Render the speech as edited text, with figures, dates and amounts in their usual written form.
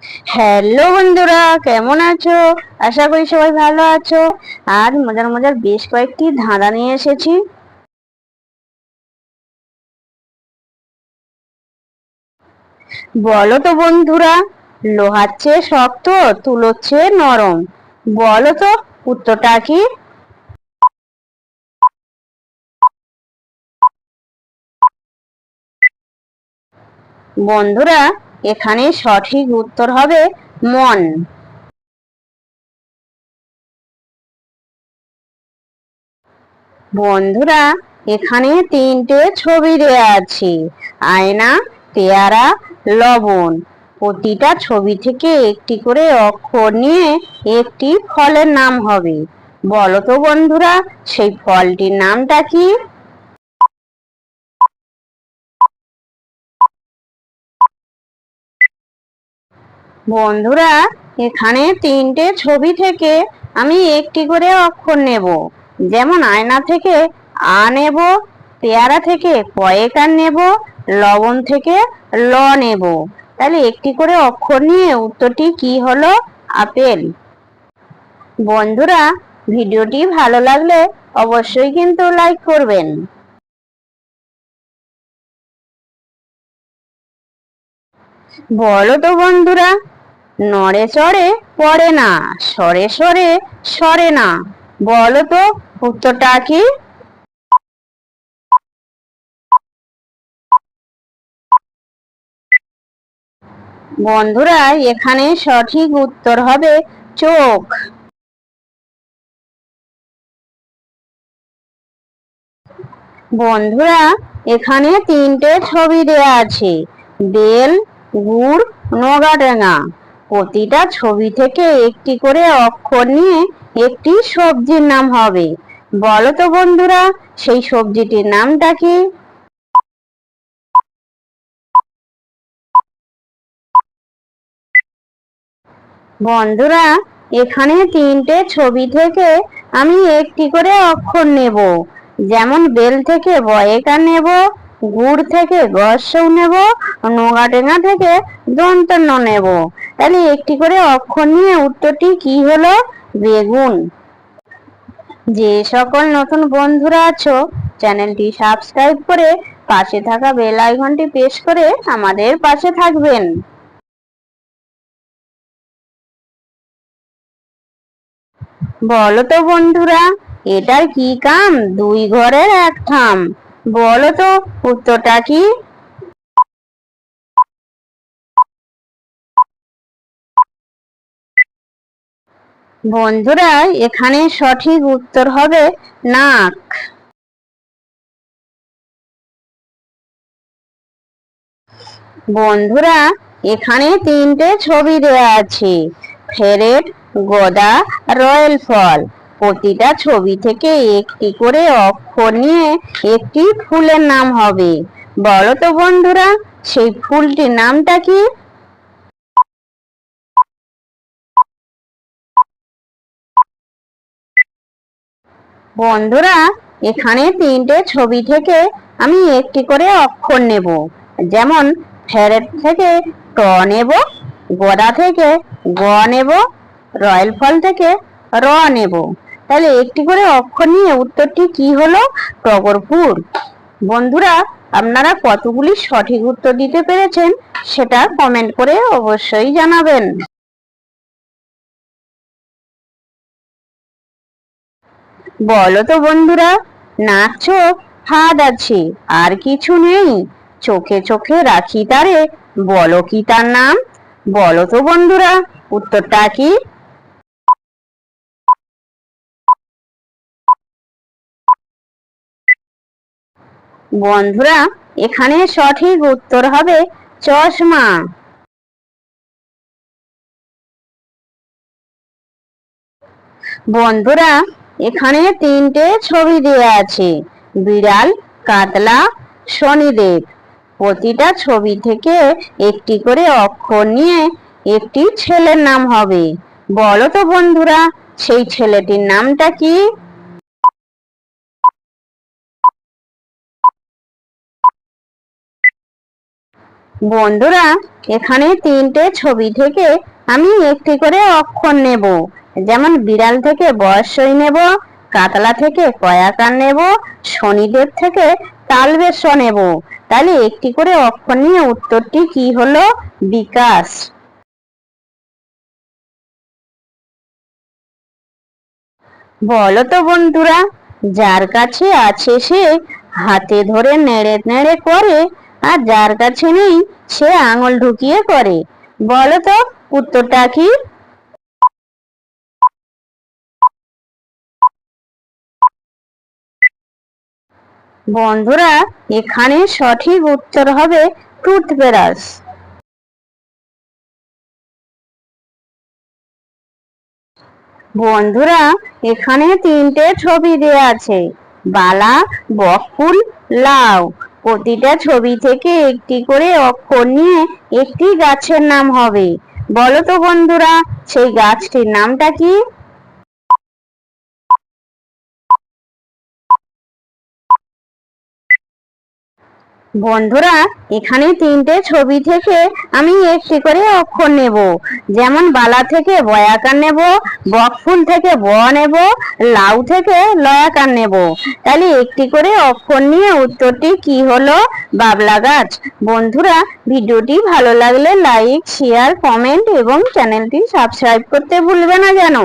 Hello বন্ধুরা, কেমন আছো? আশা করি সবাই ভালো আছো। আজ মজার মজার বেশ কয়েকটি ধাঁধা নিয়ে এসেছি। বলো তো বন্ধুরা, লোহার চেয়ে শক্ত, তুলোর চেয়ে নরম, বলো তো উত্তরটা কি? বন্ধুরা, এখানে সঠিক উত্তর হবে মন। বন্ধুরা, এখানে তিনটে ছবি দেয়া আছে: আয়না, পেয়ারা, লবণ। প্রতিটা ছবি থেকে একটি করে অক্ষর নিয়ে একটি ফলের নাম হবে। বলো তো বন্ধুরা, সেই ফলটির নামটা কি? বন্ধুরা, এখানে তিনটে ছবি থেকে আমি একটি করে অক্ষর নেব। যেমন আয়না থেকে আ নেব, পেয়ারা থেকে কয়েকার নেব, লবণ থেকে ল নেব। তাহলে একটি করে অক্ষর নিয়ে উত্তরটি কি হলো? আপেল। বন্ধুরা, ভিডিওটি ভালো লাগলে অবশ্যই কিন্তু লাইক করবেন। বলো তো বন্ধুরা, নড়ে চড়ে পড়ে না, সরে সরে সরে না, বলো তো উত্তরটা কি? বন্ধুরা, এখানে সঠিক উত্তর হবে চোখ। বন্ধুরা, এখানে তিনটে ছবি দেয়া আছে: বেল, গুড়, নগাডাঙ্গা। প্রতিটা ছবি থেকে একটি করে অক্ষর নিয়ে একটি সবজির নাম হবে। বলো তো বন্ধুরা, সেই সবজিটির নামটা কি? বন্ধুরা, এখানে তিনটে ছবি থেকে আমি একটি করে অক্ষর নেব। যেমন বেল থেকে বয়েকার নেব, গুড় থেকে গসৌ নেব, নোগাডেঙ্গা থেকে দন্তন্য নেব। তাহলে একটি করে অক্ষর নিয়ে উত্তরটি কি হলো? বেগুন। যে সকল নতুন বন্ধুরা আছো, চ্যানেলটি সাবস্ক্রাইব করে পাশে থাকা বেল আইকনটি প্রেস করে আমাদের পাশে থাকবেন। বলো তো বন্ধুরা, এটার কি কাম? দুই ঘরের এক ঠাম, বলো তো উত্তরটা কি? বন্ধুরা, এখানে সঠিক উত্তর হবে নাক। বন্ধুরা, এখানে তিনটে ছবি দেওয়া আছে: ফেরেট, গদা, রয়েল ফল। প্রতিটা ছবি থেকে একটি করে অক্ষর নিয়ে একটি ফুলের নাম হবে। বলো তো বন্ধুরা, সেই ফুলটির নামটা কি? বন্ধুরা, এখানে তিনটে ছবি থেকে আমি একটি করে অক্ষর নেব। যেমন ফেরেট থেকে ট নেব, গদা থেকে গ নেব, রয়েল ফল থেকে র নেব। তাহলে একটি করে অক্ষর নিয়ে উত্তরটি কি হলো? টগর ফুল। বন্ধুরা, আপনারা কতগুলি সঠিক উত্তর দিতে পেরেছেন সেটা কমেন্ট করে অবশ্যই জানাবেন। বলো তো বন্ধুরা, নাক চোখ হাত আছে, আর কিছু নেই, চোখে চোখে রাখি তারে, বলো কি তার নাম? বলো তো বন্ধুরা, উত্তরটা কি? বন্ধুরা, এখানে সঠিক উত্তর হবে চশমা। বন্ধুরা, এখানে তিনটে ছবি দেওয়া আছে: বিড়াল, কাতলা, শনিদেব। প্রতিটা ছবি থেকে একটি করে অক্ষর নিয়ে একটি ছেলের নাম হবে। বলো তো বন্ধুরা, সেই ছেলেটির নামটা কি? বন্ধুরা, এখানে তিনটে ছবি থেকে আমি একটি করে অক্ষর নেব। যেমন বিড়াল থেকে বর্ষই নেব, কাতলা থেকে কয়াকার নেব, শনিদেব থেকে তালবেশ নেব। তাহলে একটি করে অক্ষর নিয়ে উত্তরটি কি হলো? বিকাশ। বলো তো বন্ধুরা, যার কাছে আছে সে হাতে ধরে নেড়ে নেড়ে করে, আর যার কাছে নেই সে আঙুল ঢুকিয়ে করে। বলো তো উত্তরটা কি? বন্ধুরা, এখানে সঠিক উত্তর হবে টুথব্রাশ। বন্ধুরা, এখানে তিনটে ছবি দেয়া আছে, বালা, বকফুল, লাউ। প্রতিটা ছবি থেকে একটি করে অক্ষর নিয়ে একটি গাছের নাম হবে। বলো তো বন্ধুরা, সেই গাছটির নামটা কি? বন্ধুরা, এখানে তিনটে ছবি থেকে আমি একটি করে অক্ষর নেব। যেমন বালা থেকে বয়াকার নেব, বকফুল থেকে ব নেব, লাউ থেকে লয়াকার নেব। তাহলে একটি করে অক্ষর নিয়ে উত্তরটি কি হলো? বাবলা গাছ। বন্ধুরা, ভিডিওটি ভালো লাগলে লাইক, শেয়ার, কমেন্ট এবং চ্যানেলটি সাবস্ক্রাইব করতে ভুলবে না যেন।